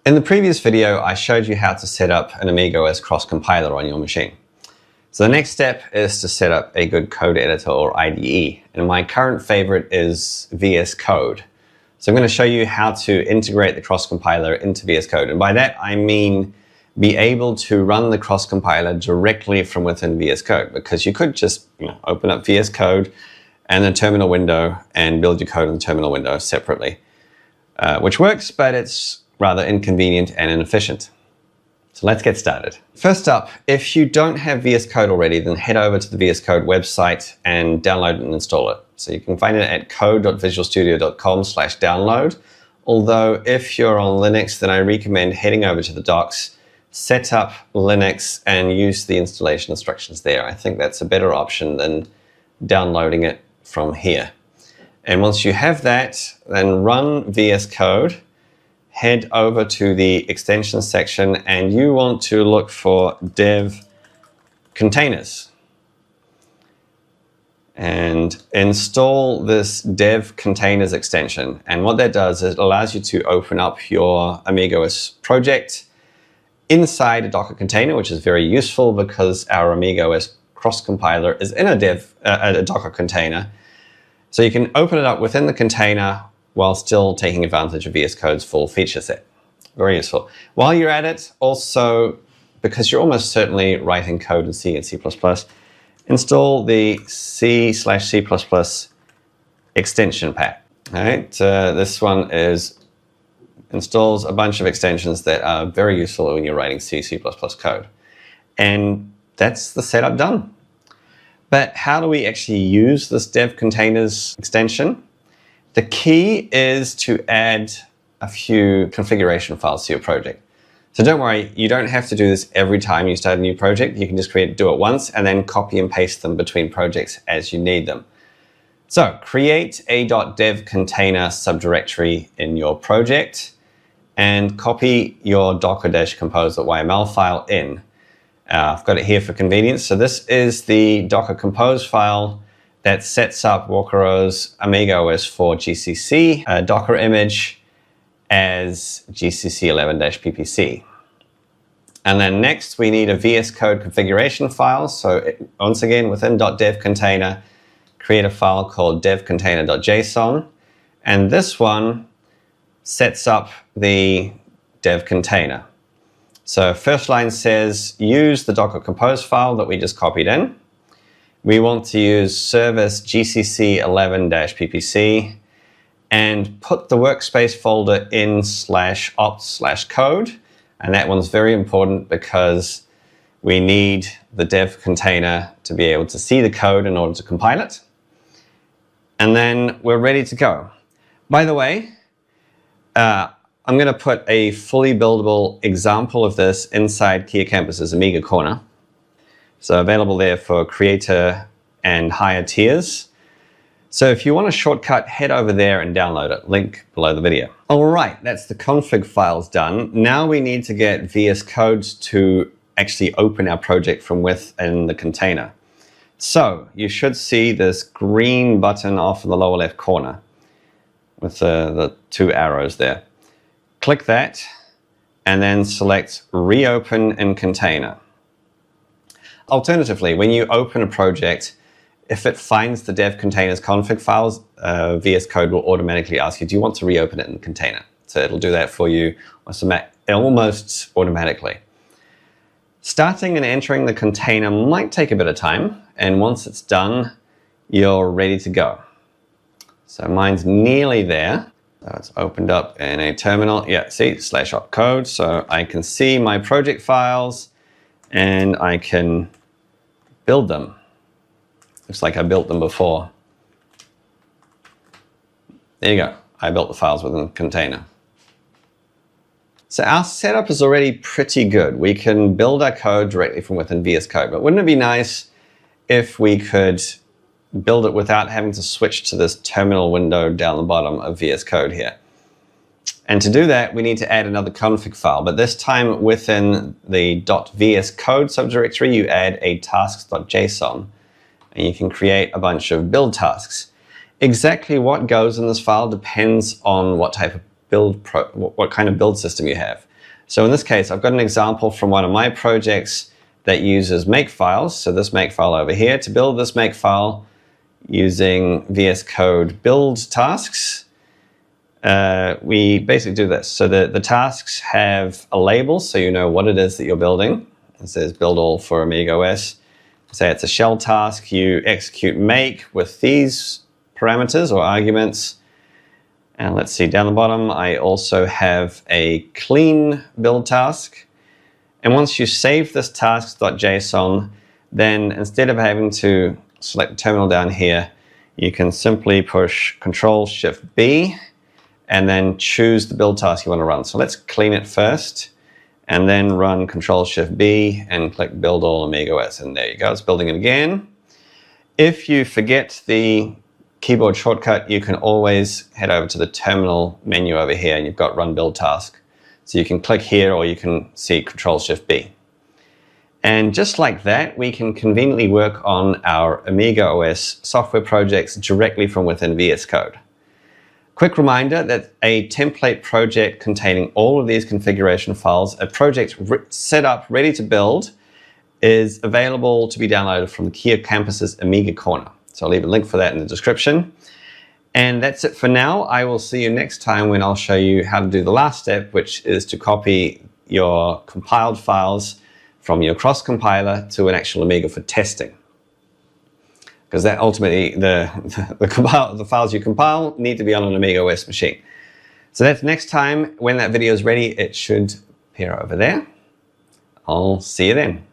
In the previous video, I showed you how to set up an AmigaOS cross-compiler on your machine. So the next step is to set up a good code editor or IDE. And my current favorite is VS Code. So I'm going to show you how to integrate the cross-compiler into VS Code. And by that, I mean be able to run the cross-compiler directly from within VS Code, because you could just open up VS Code and the terminal window and build your code in the terminal window separately, which works, but it's rather inconvenient and inefficient. So let's get started. First up, if you don't have VS Code already, then head over to the VS Code website and download and install it. So you can find it at code.visualstudio.com/download. Although if you're on Linux, then I recommend heading over to the docs, set up Linux and use the installation instructions there. I think that's a better option than downloading it from here. And once you have that, then run VS Code. Head over to the extensions section and you want to look for dev containers and install this dev containers extension. And what that does is it allows you to open up your AmigaOS project inside a Docker container, which is very useful because our AmigaOS cross-compiler is in a Docker container. So you can open it up within the container while still taking advantage of VS Code's full feature set. Very useful. While you're at it, also, because you're almost certainly writing code in C and C++, install the C/C++ extension pack. All right, this one installs a bunch of extensions that are very useful when you're writing C/C++ code. And that's the setup done. But how do we actually use this dev containers extension? The key is to add a few configuration files to your project. So don't worry, you don't have to do this every time you start a new project. You can just do it once and then copy and paste them between projects as you need them. So create a .dev container subdirectory in your project and copy your docker-compose.yml file in. I've got it here for convenience. So this is the Docker Compose file that sets up Walkero's AmigaOS for GCC Docker image as GCC 11-ppc. And then next we need a VS Code configuration file. So once again, within .dev container, create a file called devcontainer.json. And this one sets up the dev container. So first line says, use the Docker Compose file that we just copied in. We want to use service GCC 11-ppc and put the workspace folder in /opt/code. And that one's very important because we need the dev container to be able to see the code in order to compile it. And then we're ready to go. By the way, I'm going to put a fully buildable example of this inside Kea Campus's Amiga Corner. So available there for creator and higher tiers. So if you want a shortcut, head over there and download it. Link below the video. All right, that's the config files done. Now we need to get VS Code to actually open our project from within the container. So you should see this green button off in the lower left corner with the two arrows there. Click that and then select Reopen in Container. Alternatively, when you open a project, if it finds the dev containers config files, VS Code will automatically ask you, do you want to reopen it in the container? So it'll do that for you almost automatically. Starting and entering the container might take a bit of time, and once it's done, you're ready to go. So mine's nearly there. So it's opened up in a terminal. Yeah, see, /opcode. So I can see my project files and I can build them. Looks like I built them before. There you go. I built the files within the container. So our setup is already pretty good. We can build our code directly from within VS Code, but wouldn't it be nice if we could build it without having to switch to this terminal window down the bottom of VS Code here? And to do that, we need to add another config file, but this time within the .vs code subdirectory, you add a tasks.json, and you can create a bunch of build tasks. Exactly what goes in this file depends on what type of what kind of build system you have. So in this case, I've got an example from one of my projects that uses makefiles. So this makefile over here, to build this makefile using VS Code build tasks, we basically do this. So the tasks have a label, so you know what it is that you're building. It says build all for AmigaOS. Say it's a shell task, you execute make with these parameters or arguments. And let's see, down the bottom, I also have a clean build task. And once you save this task.json, then instead of having to select the terminal down here, you can simply push Control-Shift-B and then choose the build task you want to run. So let's clean it first and then run Control-Shift-B and click Build All AmigaOS. And there you go, it's building it again. If you forget the keyboard shortcut, you can always head over to the terminal menu over here and you've got Run Build Task. So you can click here or you can see Control-Shift-B. And just like that, we can conveniently work on our AmigaOS software projects directly from within VS Code. Quick reminder that a template project containing all of these configuration files, a project set up, ready to build, is available to be downloaded from the Kea Campus's Amiga Corner. So I'll leave a link for that in the description. And that's it for now. I will see you next time when I'll show you how to do the last step, which is to copy your compiled files from your cross-compiler to an actual Amiga for testing. Because that ultimately, the files you compile need to be on an AmigaOS machine. So that's next time. When that video is ready, it should appear over there. I'll see you then.